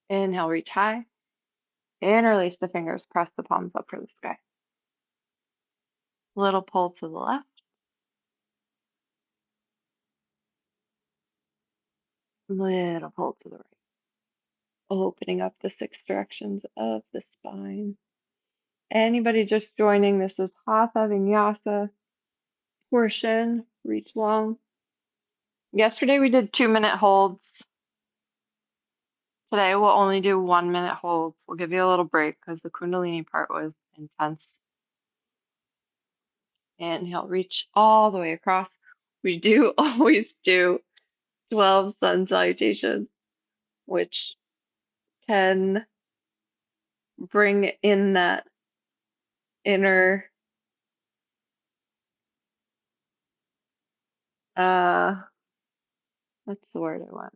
Inhale, reach high. Interlace the fingers, press the palms up for the sky. Little pull to the left. Little pull to the right. Opening up the 6 directions of the spine. Anybody just joining, this is Hatha Vinyasa portion. Reach long. Yesterday we did 2-minute holds. Today we'll only do 1-minute holds. We'll give you a little break because the Kundalini part was intense. Inhale, reach all the way across. We do always do 12 Sun Salutations, which can bring in that inner what's the word I want?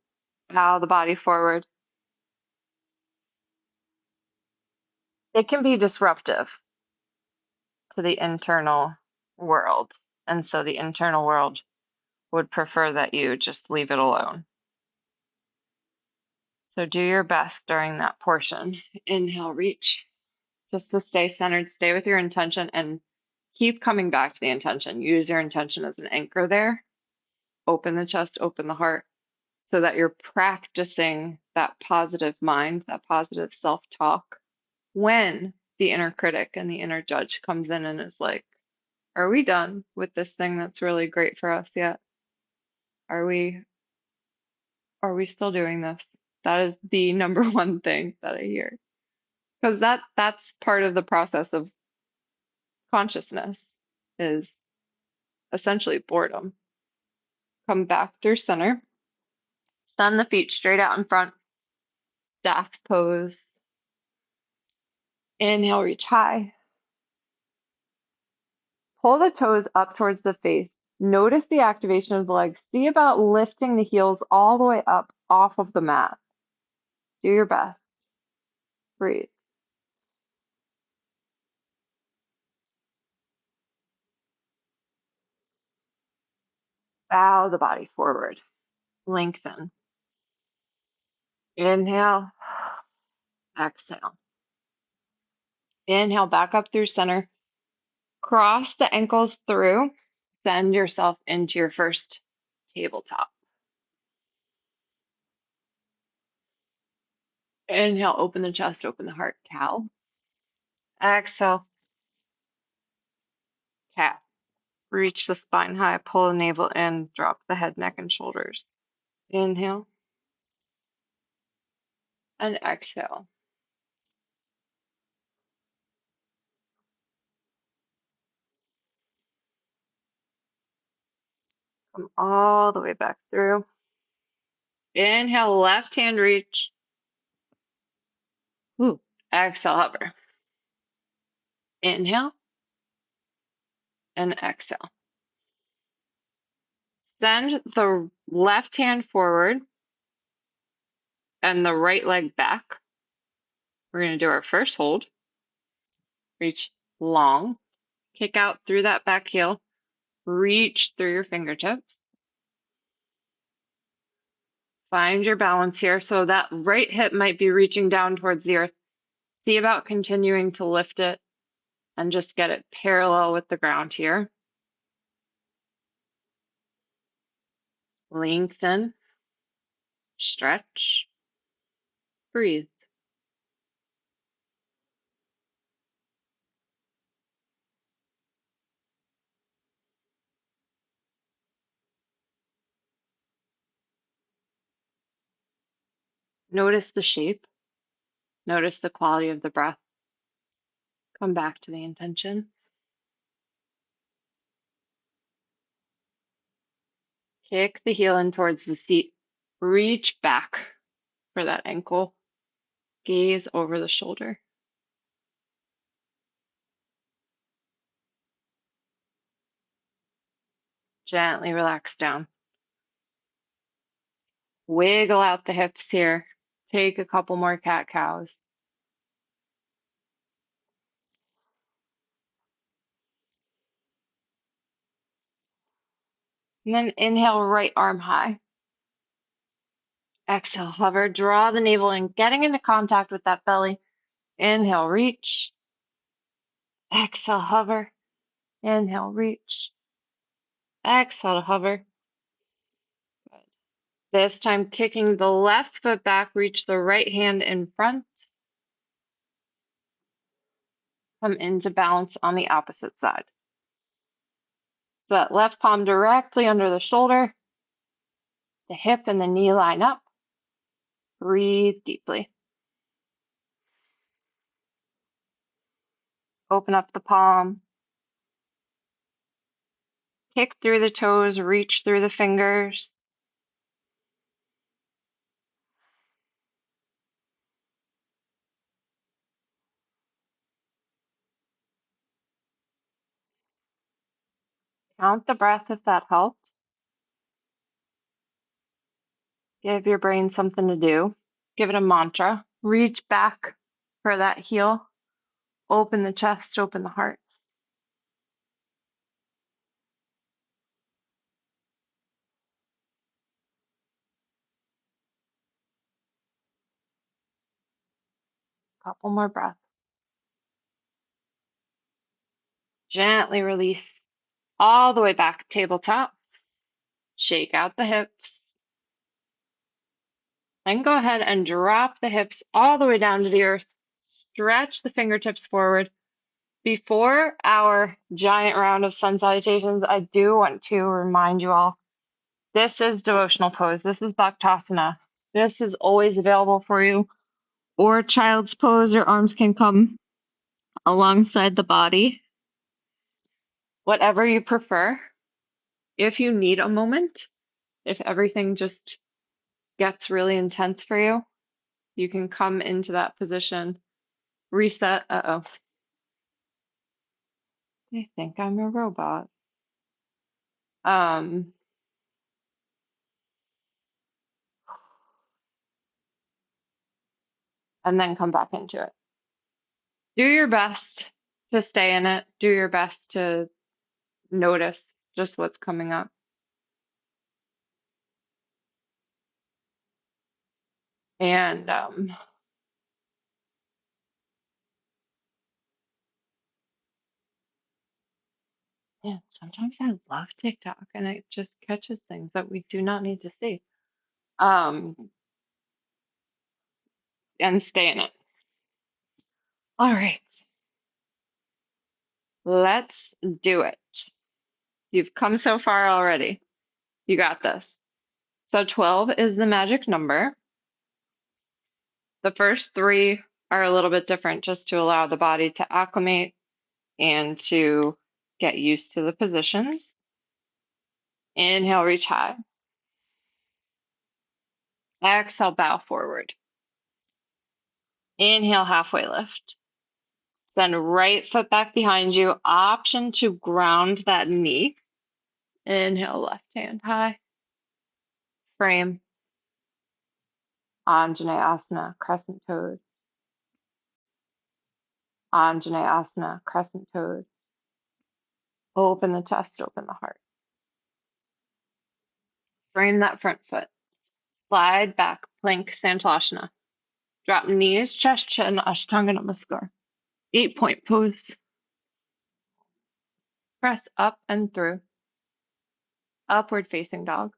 Bow the body forward. It can be disruptive to the internal world. And so the internal world would prefer that you just leave it alone. So do your best during that portion. Inhale, reach. Just to stay centered, stay with your intention and keep coming back to the intention. Use your intention as an anchor there. Open the chest, open the heart, so that you're practicing that positive mind, that positive self-talk when the inner critic and the inner judge comes in and is like, are we done with this thing that's really great for us yet? Are we still doing this? That is the number one thing that I hear. Because that's part of the process of consciousness is essentially boredom. Come back through center. Send the feet straight out in front. Staff pose. Inhale, reach high. Pull the toes up towards the face. Notice the activation of the legs. See about lifting the heels all the way up off of the mat. Do your best. Breathe. Bow the body forward. Lengthen. Inhale. Exhale. Inhale back up through center. Cross the ankles through. Send yourself into your first tabletop. Inhale, open the chest, open the heart, cow. Exhale, cat. Reach the spine high, pull the navel in, drop the head, neck, and shoulders. Inhale and exhale. Come all the way back through. Inhale, left hand reach. Ooh. Exhale, hover. Inhale and exhale. Send the left hand forward and the right leg back. We're going to do our first hold. Reach long. Kick out through that back heel. Reach through your fingertips. Find your balance here. So that right hip might be reaching down towards the earth. See about continuing to lift it and just get it parallel with the ground here. Lengthen, stretch, breathe. Notice the shape. Notice the quality of the breath. Come back to the intention. Kick the heel in towards the seat. Reach back for that ankle. Gaze over the shoulder. Gently relax down. Wiggle out the hips here. Take a couple more cat-cows. And then inhale, right arm high. Exhale, hover, draw the navel in, getting into contact with that belly. Inhale, reach. Exhale, hover. Inhale, reach. Exhale to hover. Good. This time, kicking the left foot back, reach the right hand in front. Come into balance on the opposite side. So that left palm directly under the shoulder. The hip and the knee line up. Breathe deeply. Open up the palm. Kick through the toes, reach through the fingers. Count the breath if that helps. Give your brain something to do. Give it a mantra. Reach back for that heel. Open the chest, open the heart. Couple more breaths. Gently release all the way back, tabletop. Shake out the hips. Then go ahead and drop the hips all the way down to the earth. Stretch the fingertips forward. Before our giant round of sun salutations, I do want to remind you all, this is devotional pose. This is Bhaktasana. This is always available for you. Or child's pose, your arms can come alongside the body. Whatever you prefer. If you need a moment, if everything just gets really intense for you, you can come into that position, reset. Uh-oh. I think I'm a robot. And then come back into it. Do your best to stay in it. Do your best to notice just what's coming up. And yeah, sometimes I love TikTok and it just catches things that we do not need to see. And stay in it. All right. Let's do it. You've come so far already. You got this. So 12 is the magic number. The first three are a little bit different just to allow the body to acclimate and to get used to the positions. Inhale, reach high. Exhale, bow forward. Inhale, halfway lift. Send right foot back behind you. Option to ground that knee. Inhale, left hand high. Frame. Anjaneyasana, crescent toad. Anjaneyasana, crescent toad. Open the chest, open the heart. Frame that front foot. Slide back, plank Santalasana. Drop knees, chest, chin, Ashtanga Namaskar. 8-point pose. Press up and through. Upward facing dog.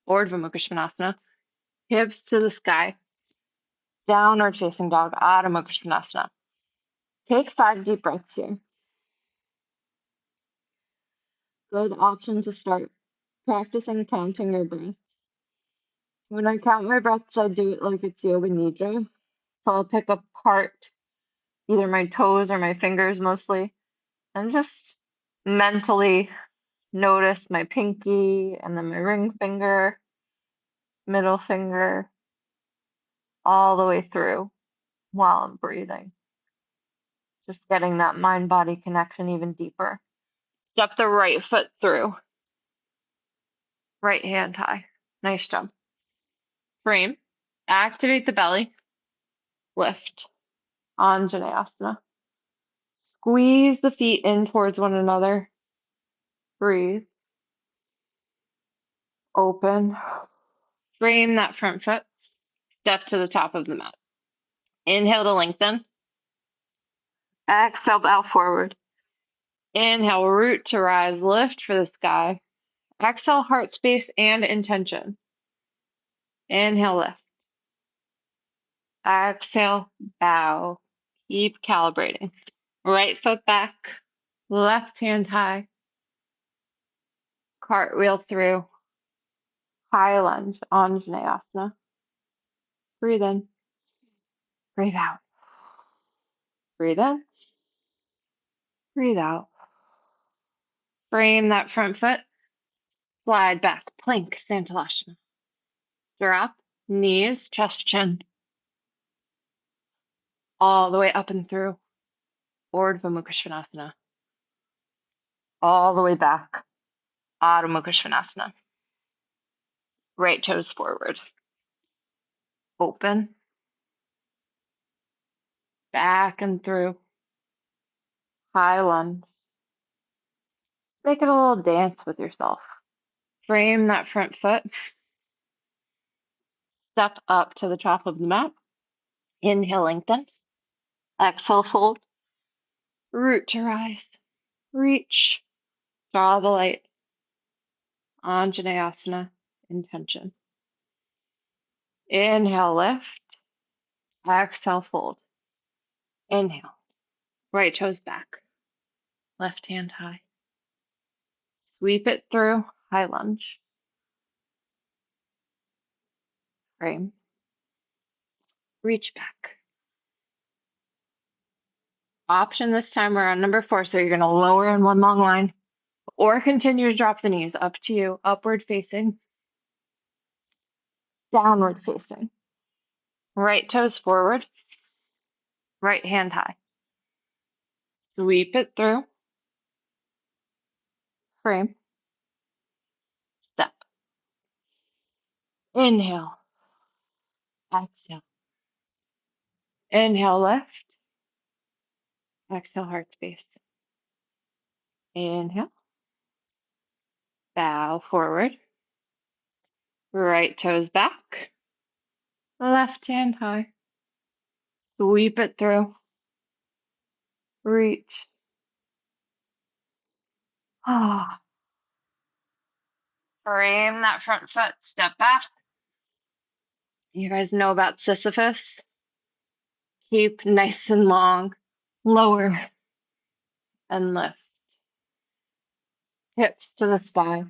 Urdhva Mukha Svanasana. Hips to the sky. Downward facing dog, Adho Mukha Svanasana. Take 5 deep breaths here. Good option to start practicing counting your breaths. When I count my breaths, I do it like it's yoga nidra. So I'll pick apart either my toes or my fingers mostly, and just mentally notice my pinky and then my ring finger, middle finger, all the way through while I'm breathing. Just getting that mind-body connection even deeper. Step the right foot through. Right hand high. Nice job. Frame. Activate the belly. Lift. Anjaneyasana. Squeeze the feet in towards one another. Breathe. Open. Frame that front foot. Step to the top of the mat. Inhale to lengthen. Exhale, bow forward. Inhale, root to rise, lift for the sky. Exhale, heart space and intention. Inhale, lift. Exhale, bow. Keep calibrating. Right foot back, left hand high. Cartwheel through. High lunge, Anjaneyasana. Breathe in. Breathe out. Breathe in. Breathe out. Frame that front foot. Slide back, plank, Santalasana. Drop, knees, chest, chin. All the way up and through. Urdhva Mukha Svanasana. All the way back. Adho Mukha Svanasana. Right toes forward. Open. Back and through. High lunge. Make it a little dance with yourself. Frame that front foot. Step up to the top of the mat. Inhale, lengthen. Exhale, fold. Root to rise. Reach. Draw the light. Anjaneyasana. Intention. Inhale, lift. Exhale, fold. Inhale. Right toes back. Left hand high. Sweep it through. High lunge. Frame. Reach back. Option this time, we're on number 4, so you're going to lower in one long line or continue to drop the knees. Up to you. Upward facing. Downward facing. Right toes forward. Right hand high. Sweep it through. Frame. Step. Inhale. Exhale. Inhale, lift. Exhale, heart space. Inhale. Bow forward. Right toes back. Left hand high. Sweep it through. Reach. Ah. Frame that front foot. Step back. You guys know about Sisyphus. Keep nice and long. Lower and lift. Hips to the sky.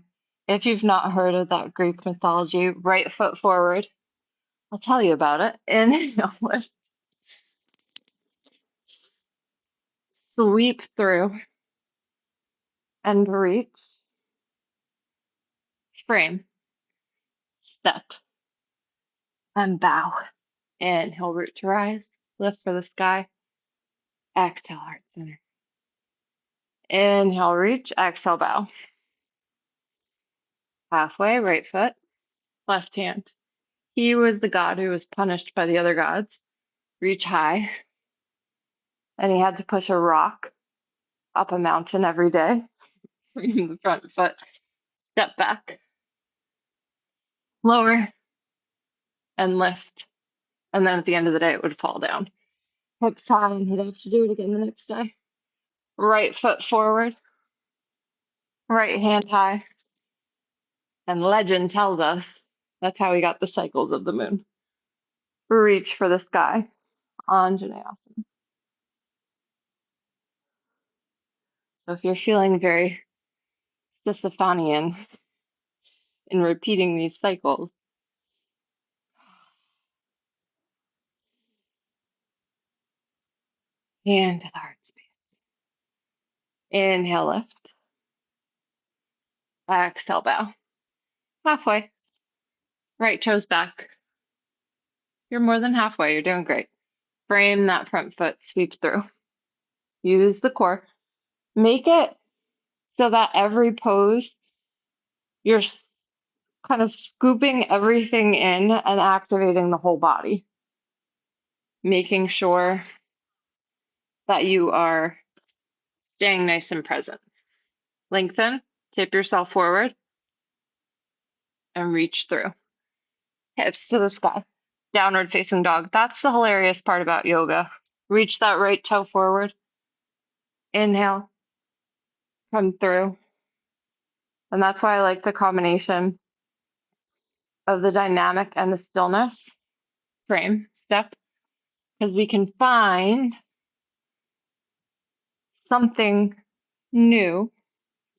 If you've not heard of that Greek mythology, right foot forward. I'll tell you about it. Inhale, lift. Sweep through and reach. Frame. Step and bow. Inhale, root to rise. Lift for the sky. Exhale, heart center. Inhale, reach. Exhale, bow. Halfway, right foot. Left hand. He was the god who was punished by the other gods. Reach high. And he had to push a rock up a mountain every day. The front foot. Step back. Lower. And lift. And then at the end of the day, it would fall down. Hips high, and he'd have to do it again the next day. Right foot forward. Right hand high. And legend tells us that's how he got the cycles of the moon. Reach for the sky. Anjaneyasana. So if you're feeling very Sisyphonian in repeating these cycles, hand to the heart space. Inhale, lift. Exhale, bow. Halfway. Right toes back. You're more than halfway. You're doing great. Frame that front foot. Sweep through. Use the core. Make it so that every pose, you're kind of scooping everything in and activating the whole body. Making sure that you are staying nice and present. Lengthen, tip yourself forward, and reach through. hips to the sky. Downward facing dog. That's the hilarious part about yoga. Reach that right toe forward. Inhale, come through. And that's why I like the combination of the dynamic and the stillness frame step, because we can find something new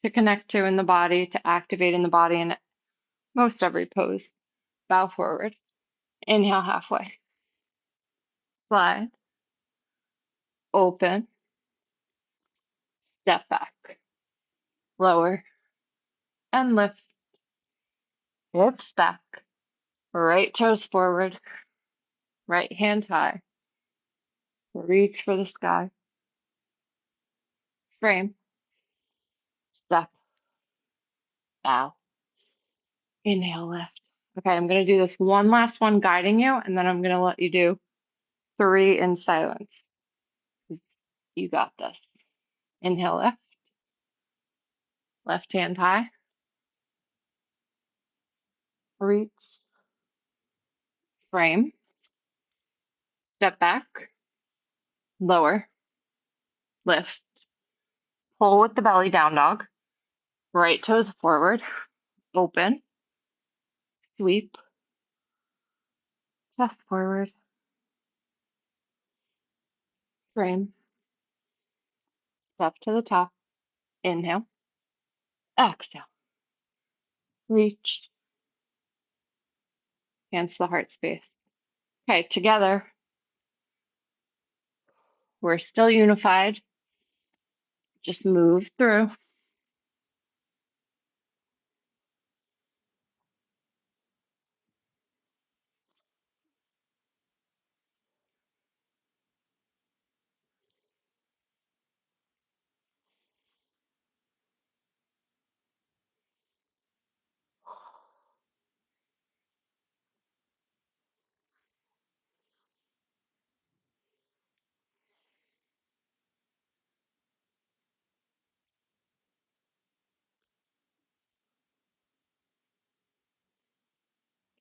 to connect to in the body, to activate in the body in most every pose. Bow forward. Inhale halfway. Slide. Open. Step back. Lower. And lift. Hips back. Right toes forward. Right hand high. Reach for the sky. Frame. Step. Bow. Inhale, lift. Okay, I'm going to do this one last one guiding you, and then I'm going to let you do 3 in silence. You got this. Inhale, lift. Left hand high. Reach. Frame. Step back. Lower. Lift. Pull with the belly, down dog. Right toes forward. Open. Sweep. Chest forward. Frame. Step to the top. Inhale. Exhale. Reach. Hands to the heart space. Okay, together, we're still unified. Just move through.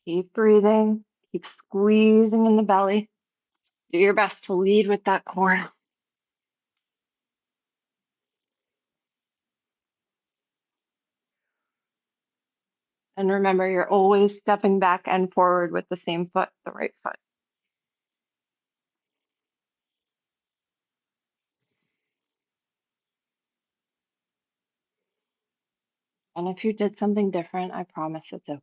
Keep breathing. Keep squeezing in the belly. Do your best to lead with that core. And remember, you're always stepping back and forward with the same foot, the right foot. And if you did something different, I promise it's okay.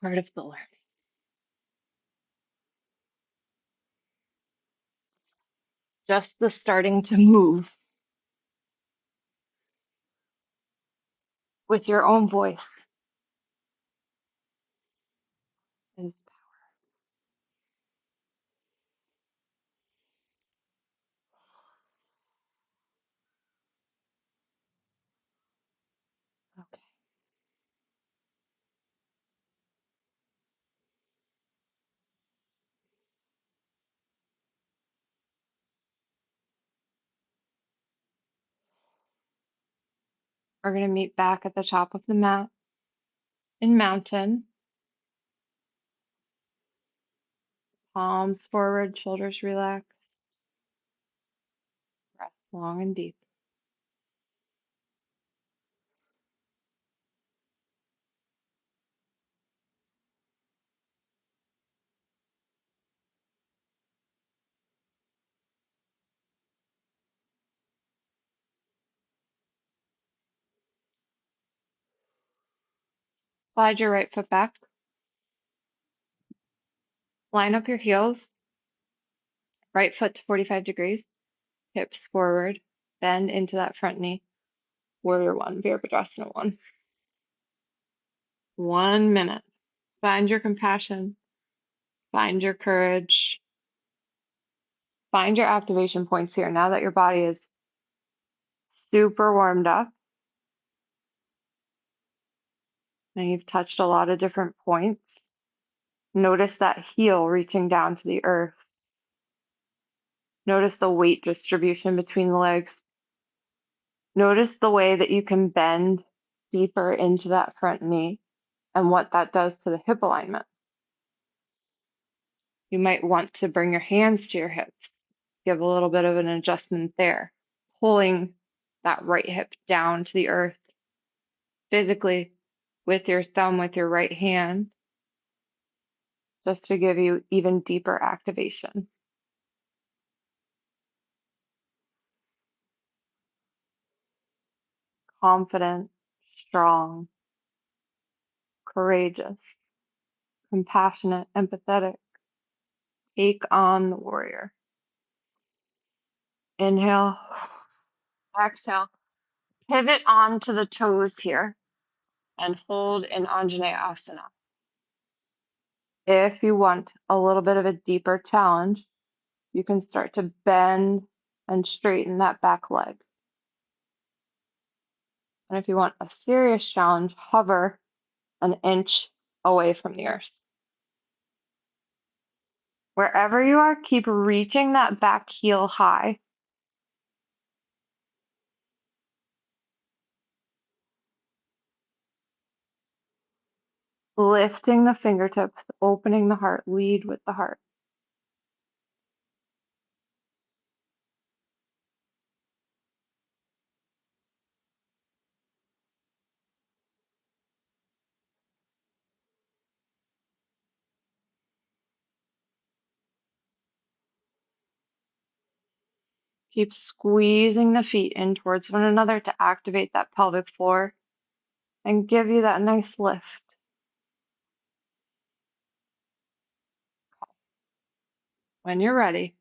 Part of the learning. Just the starting to move with your own voice is okay. We're going to meet back at the top of the mat in mountain. Palms forward, shoulders relaxed. Breath long and deep. Slide your right foot back. Line up your heels. Right foot to 45 degrees. Hips forward. Bend into that front knee. Warrior one, Virabhadrasana one. 1 minute. Find your compassion. Find your courage. Find your activation points here. Now that your body is super warmed up and you've touched a lot of different points, notice that heel reaching down to the earth. Notice the weight distribution between the legs. Notice the way that you can bend deeper into that front knee. and what that does to the hip alignment. You might want to bring your hands to your hips, give a little bit of an adjustment there, pulling that right hip down to the earth physically with your thumb, with your right hand, just to give you even deeper activation. Confident, strong, courageous, compassionate, empathetic. Take on the warrior. Inhale, exhale. Pivot onto the toes here and hold in Anjaneyasana. If you want a little bit of a deeper challenge, you can start to bend and straighten that back leg. And if you want a serious challenge, hover an inch away from the earth. Wherever you are, keep reaching that back heel high. Lifting the fingertips, opening the heart, lead with the heart. Keep squeezing the feet in towards one another to activate that pelvic floor and give you that nice lift. When you're ready,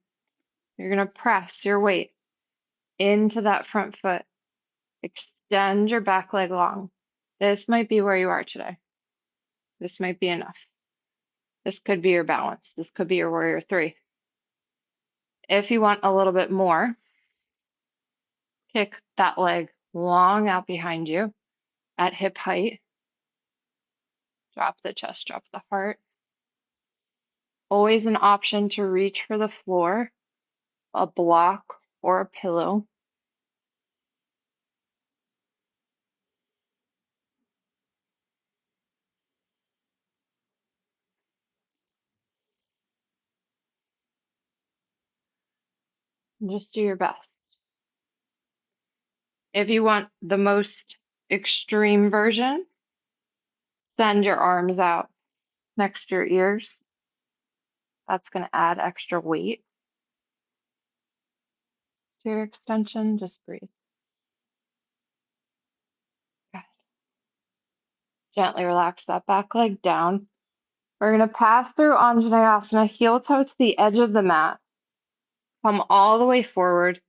you're going to press your weight into that front foot. Extend your back leg long. This might be where you are today. This might be enough. This could be your balance. This could be your warrior three. If you want a little bit more, kick that leg long out behind you at hip height. Drop the chest, drop the heart. Always an option to reach for the floor, a block or a pillow. And just do your best. If you want the most extreme version, send your arms out next to your ears. That's going to add extra weight to your extension. Just breathe. Good. Gently relax that back leg down. We're going to pass through Anjaneyasana, heel toe to the edge of the mat. Come all the way forward,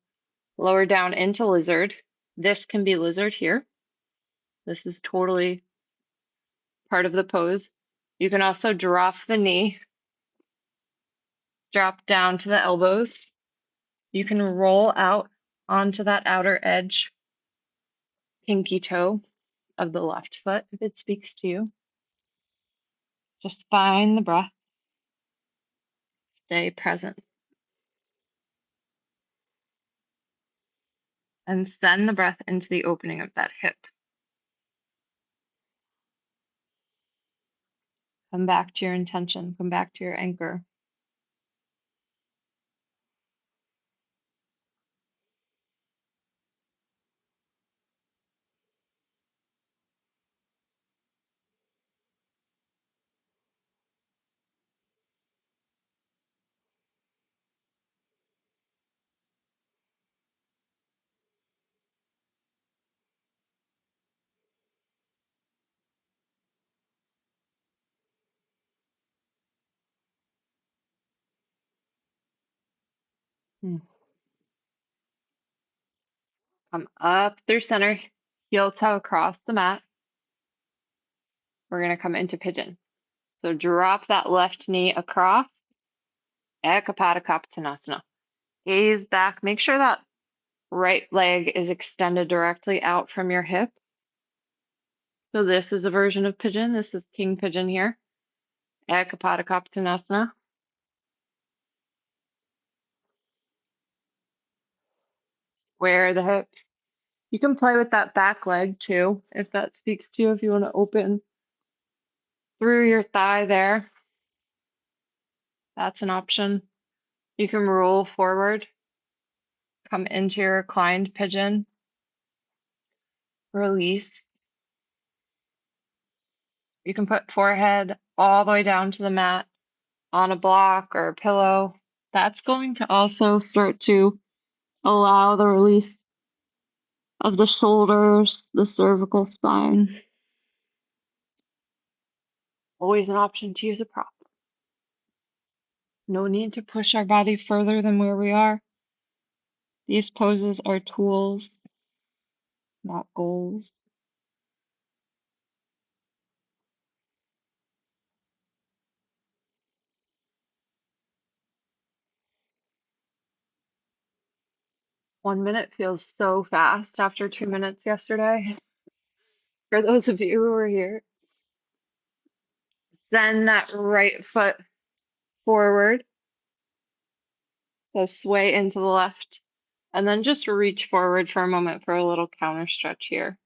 lower down into lizard. This can be lizard here. This is totally part of the pose. You can also drop the knee, drop down to the elbows. You can roll out onto that outer edge, pinky toe of the left foot if it speaks to you. Just find the breath. Stay present. And send the breath into the opening of that hip. Come back to your intention. Come back to your anchor. Come up through center, heel toe across the mat. We're going to come into pigeon. So drop that left knee across. Ekapadakaptanasana. Gaze back. Make sure that right leg is extended directly out from your hip. So this is a version of pigeon. This is king pigeon here. Ekapadakaptanasana. Square the hips. You can play with that back leg too, if that speaks to you, if you want to open through your thigh there. That's an option. You can roll forward, come into your reclined pigeon, release. You can put forehead all the way down to the mat on a block or a pillow. That's going to also start to allow the release of the shoulders, the cervical spine. Always an option to use a prop. No need to push our body further than where we are. These poses are tools, not goals. One minute feels so fast after 2 minutes yesterday. For those of you who were here, send that right foot forward. So sway into the left. And then just reach forward for a moment for a little counter stretch here.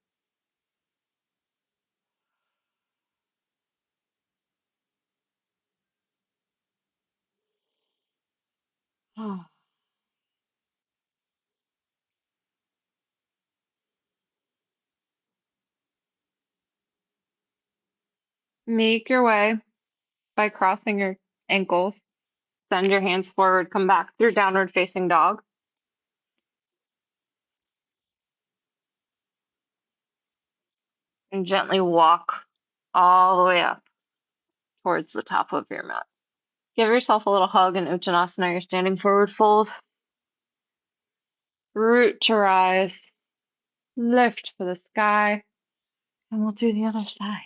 Make your way by crossing your ankles. Send your hands forward, come back through downward facing dog. And gently walk all the way up towards the top of your mat. Give yourself a little hug in Uttanasana, your standing forward fold. Root to rise, lift for the sky, and we'll do the other side,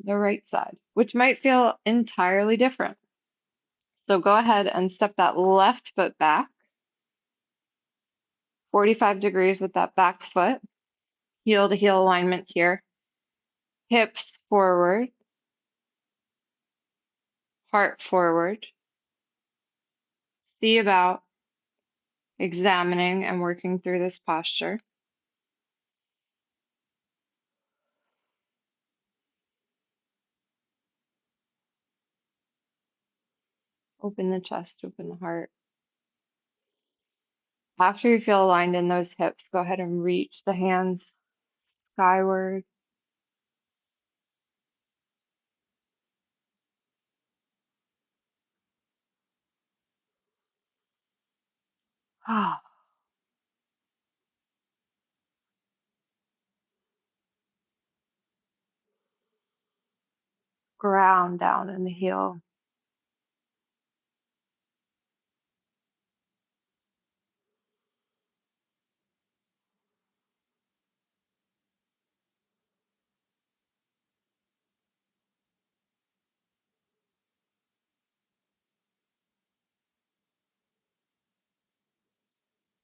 the right side, which might feel entirely different. So go ahead and step that left foot back, 45 degrees with that back foot, heel to heel alignment here, hips forward, heart forward. See about examining and working through this posture. Open the chest, open the heart. After you feel aligned in those hips, go ahead and reach the hands skyward. Ground down in the heel.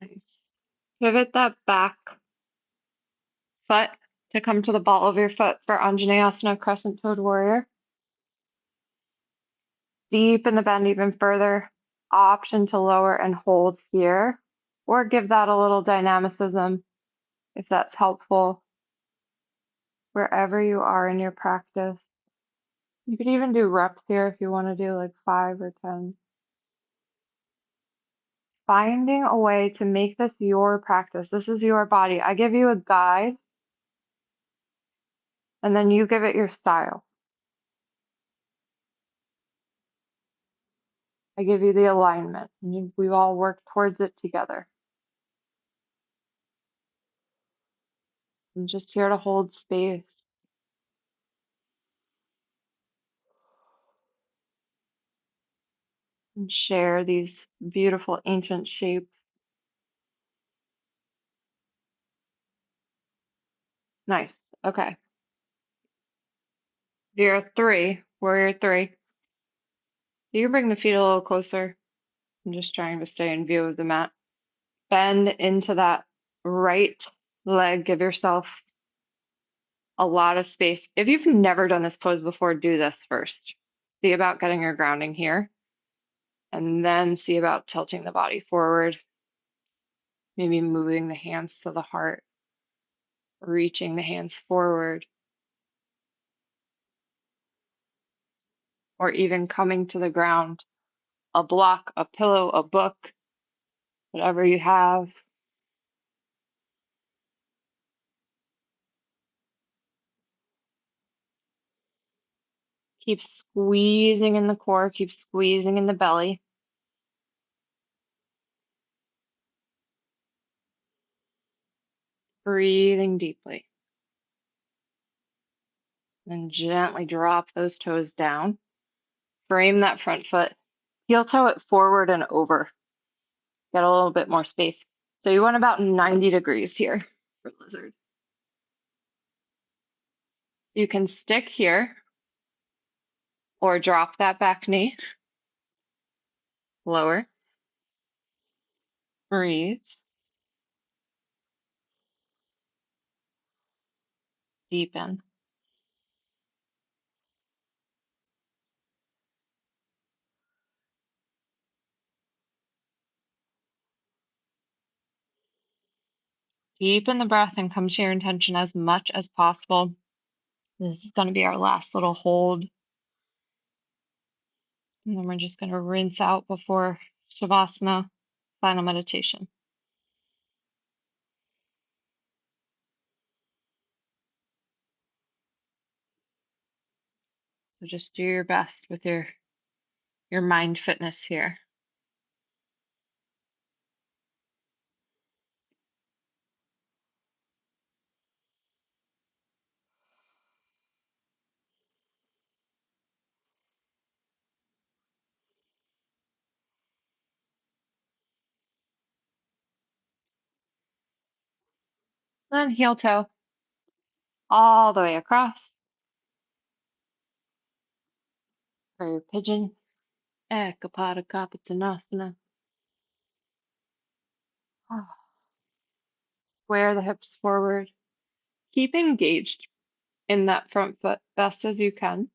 Nice. Pivot that back foot to come to the ball of your foot for Anjaneyasana, crescent-toed warrior. Deepen the bend even further. Option to lower and hold here, or give that a little dynamicism if that's helpful wherever you are in your practice. You could even do reps here if you want to do like 5 or 10. Finding a way to make this your practice. This is your body. I give you a guide, and then you give it your style. I give you the alignment, and we all work towards it together. I'm just here to hold space and share these beautiful ancient shapes. Nice. Okay. You're three, warrior three. You can bring the feet a little closer. I'm just trying to stay in view of the mat. Bend into that right leg. Give yourself a lot of space. If you've never done this pose before, do this first. See about getting your grounding here, and then see about tilting the body forward. Maybe moving the hands to the heart, reaching the hands forward. or even coming to the ground, a block, a pillow, a book, whatever you have. Keep squeezing in the core, keep squeezing in the belly. Breathing deeply. Then gently drop those toes down. Frame that front foot. Heel toe it forward and over. Get a little bit more space. So you want about 90 degrees here for lizard. You can stick here or drop that back knee. Lower. Breathe. Deepen. Deepen the breath and come to your intention as much as possible. This is going to be our last little hold. And then we're just going to rinse out before Shavasana, final meditation. So just do your best with your mind fitness here. Then heel toe all the way across for your pigeon. Ekapada Kapatanasana. Square the hips forward. Keep engaged in that front foot best as you can.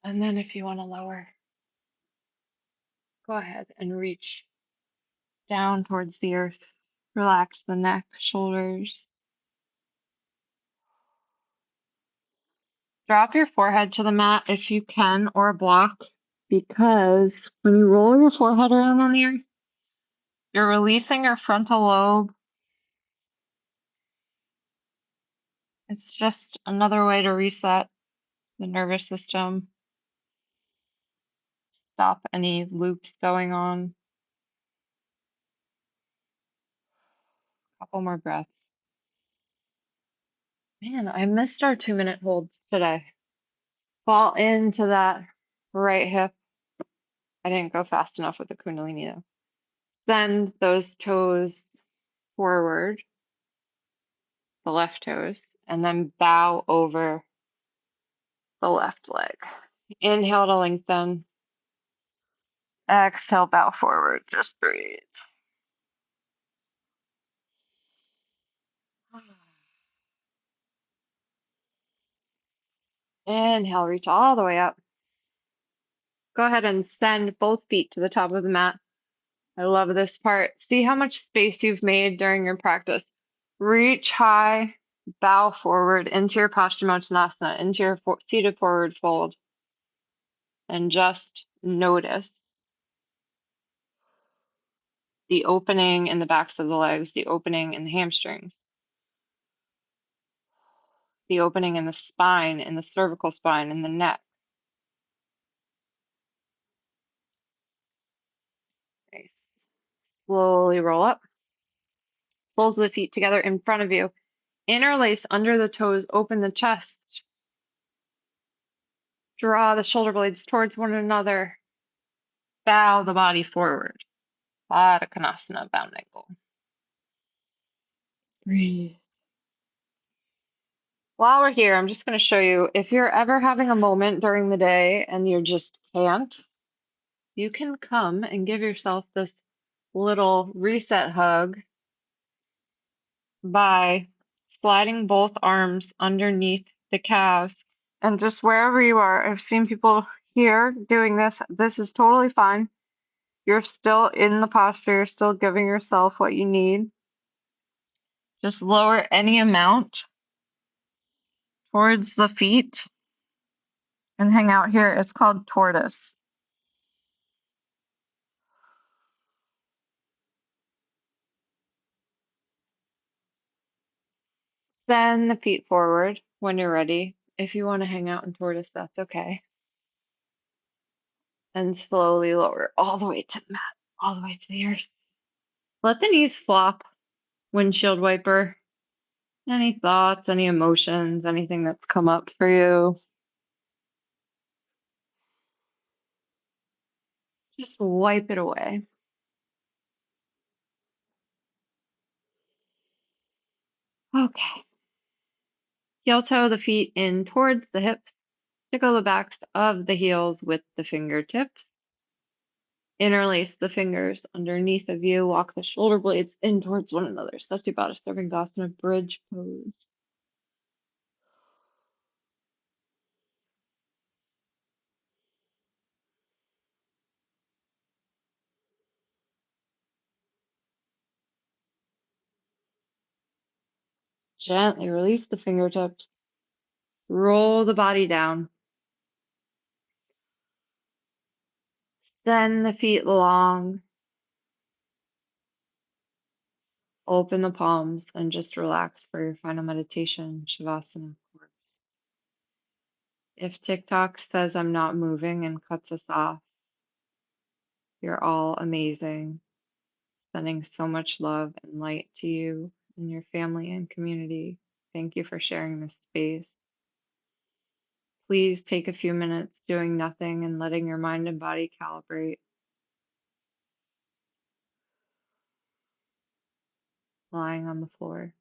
And then if you want to lower, go ahead and reach down towards the earth. Relax the neck, shoulders. Drop your forehead to the mat if you can, or a block, because when you roll your forehead around on the earth, you're releasing your frontal lobe. It's just another way to reset the nervous system, stop any loops going on. Couple more breaths. Man, I missed our 2-minute holds today. Fall into that right hip. I didn't go fast enough with the Kundalini though. Send those toes forward, the left toes, and then bow over the left leg. Inhale to lengthen. Exhale, bow forward. Just breathe. Inhale, reach all the way up. Go ahead and send both feet to the top of the mat. I love this part. See how much space you've made during your practice. Reach high, bow forward into your Paschimottanasana, into your seated forward fold, and just notice the opening in the backs of the legs, the opening in the hamstrings, the opening in the spine, in the cervical spine, in the neck. Nice. Slowly roll up. Soles of the feet together in front of you. Interlace under the toes, open the chest. Draw the shoulder blades towards one another. Bow the body forward. Baddha Konasana, bound ankle. Breathe. While we're here, I'm just going to show you, if you're ever having a moment during the day and you just can't, you can come and give yourself this little reset hug by sliding both arms underneath the calves and just wherever you are. I've seen people here doing this. This is totally fine. You're still in the posture. You're still giving yourself what you need. Just lower any amount towards the feet. and hang out here. It's called tortoise. Send the feet forward when you're ready. If you want to hang out in tortoise, that's okay. And slowly lower all the way to the mat, all the way to the earth. Let the knees flop. Windshield wiper. Any thoughts, any emotions, anything that's come up for you, just wipe it away. Okay. Heel toe the feet in towards the hips. Tickle the backs of the heels with the fingertips. Interlace the fingers underneath of you. Walk the shoulder blades in towards one another. Sati Baddha Sarvangasana bridge pose. Gently release the fingertips. Roll the body down. Send the feet long. Open the palms and just relax for your final meditation, Shavasana corpse. If TikTok says I'm not moving and cuts us off, you're all amazing. Sending so much love and light to you and your family and community. Thank you for sharing this space. Please take a few minutes doing nothing and letting your mind and body calibrate. Lying on the floor.